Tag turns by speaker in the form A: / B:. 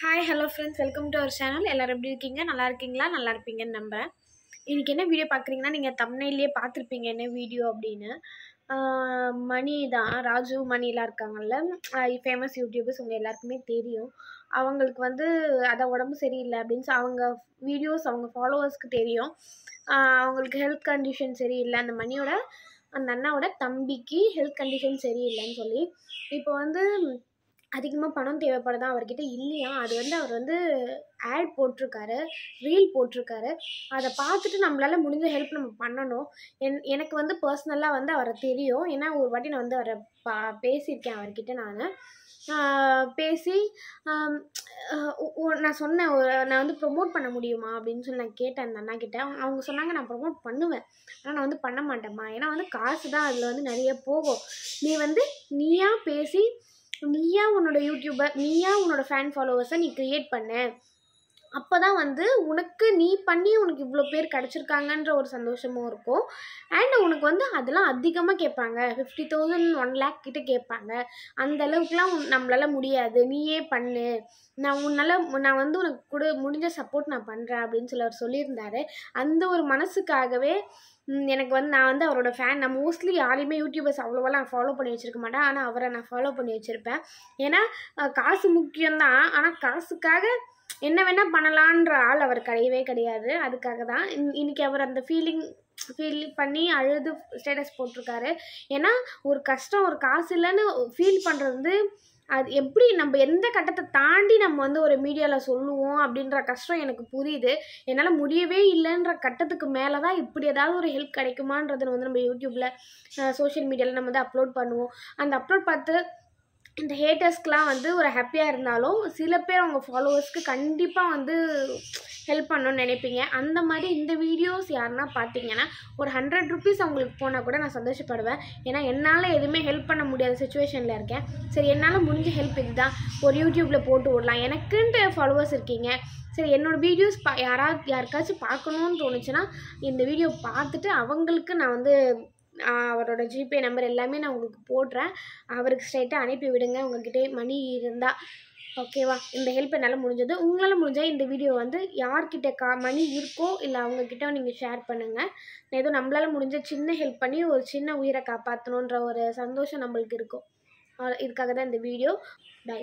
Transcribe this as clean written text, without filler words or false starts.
A: Hi hello friends, welcome to our channel. எல்லோரும் எப்படி இருக்கீங்க? நல்லா இருக்கீங்களா? நல்லா இருப்பீங்கன்னு நம்புகிறேன். இன்றைக்கி என்ன வீடியோ பார்க்குறீங்கன்னா, நீங்கள் தம்ப்நெயில்லேயே பார்த்துருப்பீங்க என்ன வீடியோ அப்படின்னு. மணி தான், ராஜு மணிலாம் இருக்காங்கல்ல, ஃபேமஸ் யூடியூபர்ஸ் உங்கள் எல்லாருக்குமே தெரியும். அவங்களுக்கு அதான் உடம்பு சரியில்லை அப்படின்னு அவங்க வீடியோஸ் அவங்க ஃபாலோவர்ஸ்க்கு தெரியும். அவங்களுக்கு ஹெல்த் கண்டிஷன் சரியில்லை, அந்த அண்ணாவோட தம்பிக்கு ஹெல்த் கண்டிஷன் சரியில்லைன்னு சொல்லி இப்போ அதிகமாக பணம் தேவைப்படுதான் அவர்கிட்ட இல்லையா. அது அவர் ஆட் போட்டிருக்காரு, ரீல் போட்டிருக்காரு. அதை பார்த்துட்டு நம்மளால் முடிஞ்ச ஹெல்ப் நம்ம பண்ணணும். எனக்கு பர்சனலாக அவரை தெரியும். ஏன்னா ஒரு வாட்டி நான் அவரை பேசியிருக்கேன் அவர்கிட்ட. பேசி நான் சொன்னேன், நான் ப்ரொமோட் பண்ண முடியுமா அப்படின்னு சொல்லி நான் கேட்டேன் அந்த அண்ணா கிட்ட. அவங்க சொன்னாங்க, நான் ப்ரொமோட் பண்ணுவேன், ஆனால் நான் பண்ண மாட்டேம்மா. ஏன்னா காசு தான் அதில் நிறைய போகும். நீயா பேசி, நீயா உன்னோட யூடியூபர், நீயா உன்னோட ஃபேன் ஃபாலோவர்ஸை நீ க்ரியேட் பண்ண. அப்போ தான் உனக்கு நீ பண்ணி உனக்கு இவ்வளோ பேர் கிடச்சிருக்காங்கன்ற ஒரு சந்தோஷமும் இருக்கும். அண்ட் உனக்கு அதெல்லாம் அதிகமாக கேட்பாங்க, 50,000 1 lakh கிட்ட கேட்பாங்க. அந்த அளவுக்குலாம் நம்மளால் முடியாது, நீயே பண்ணு, நான் உனக்கு முடிஞ்ச சப்போர்ட் நான் பண்ணுறேன் அப்படின்னு சொல்லி அவர் சொல்லியிருந்தாரு. அந்த ஒரு மனசுக்காகவே எனக்கு நான் அவரோட ஃபேன். நான் மோஸ்ட்லி யாரையுமே யூடியூபர்ஸ் அவ்வளோவெல்லாம் ஃபாலோ பண்ணி வச்சுருக்க மாட்டேன், ஆனால் அவரை நான் ஃபாலோ பண்ணி வச்சுருப்பேன். ஏன்னா காசு முக்கியம்தான், ஆனால் காசுக்காக என்ன வேணால் பண்ணலான்ற ஆள் அவர் கிடையவே கிடையாது. அதுக்காக தான் இன்றைக்கி அவர் அந்த ஃபீல் பண்ணி அழுது ஸ்டேட்டஸ் போட்டிருக்காரு. ஏன்னா ஒரு கஷ்டம், ஒரு காசு இல்லைன்னு ஃபீல் பண்ணுறது அது எப்படி நம்ம எந்த கட்டத்தை தாண்டி நம்ம ஒரு மீடியாவில் சொல்லுவோம் அப்படின்ற கஷ்டம் எனக்கு புரியுது. என்னால் முடியவே இல்லைன்ற கட்டத்துக்கு மேலே தான் இப்படி ஏதாவது ஒரு ஹெல்ப் கிடைக்குமான்றது நம்ம யூடியூப்பில் சோஷியல் மீடியாவில் நம்ம அப்லோட் பண்ணுவோம். அந்த அப்லோட் பார்த்து இந்த ஹேட்டர்ஸ்க்கெலாம் ஒரு ஹாப்பியாக இருந்தாலும் சில பேர் அவங்க ஃபாலோவர்ஸ்க்கு கண்டிப்பாக ஹெல்ப் பண்ணணும்னு நினைப்பீங்க. அந்த மாதிரி இந்த வீடியோஸ் யாருன்னா பார்த்தீங்கன்னா ஒரு 100 rupees அவங்களுக்கு போனால் கூட நான் சந்தோஷப்படுவேன். ஏன்னா என்னால் எதுவுமே ஹெல்ப் பண்ண முடியாத சுச்சுவேஷனில் இருக்கேன். சரி, என்னால் முடிஞ்ச ஹெல்ப் இதுதான், ஒரு யூடியூப்பில் போட்டு விடலாம், எனக்குன்ட்டு ஃபாலோவர்ஸ் இருக்கீங்க. சரி, என்னோடய வீடியோஸ் யாருக்காச்சும் பார்க்கணுன்னு தோணுச்சுன்னா இந்த வீடியோ பார்த்துட்டு அவங்களுக்கு நான் அவரோட ஜிபே நம்பர் எல்லாமே நான் உங்களுக்கு போடுறேன். அவருக்கு ஸ்ட்ரைட்டாக அனுப்பி விடுங்க உங்கள்கிட்ட மணி இருந்தால். ஓகேவா? இந்த ஹெல்ப் என்னால் முடிஞ்சது. உங்களால் முடிஞ்சால் இந்த வீடியோ யார்கிட்ட மணி இருக்கோ இல்லை அவங்கக்கிட்ட நீங்கள் ஷேர் பண்ணுங்கள். ஏதோ நம்மளால் முடிஞ்ச சின்ன ஹெல்ப் பண்ணி ஒரு சின்ன உயிரை காப்பாற்றணுன்ற ஒரு சந்தோஷம் நம்மளுக்கு இருக்கும். இதுக்காக தான் இந்த வீடியோ. பை.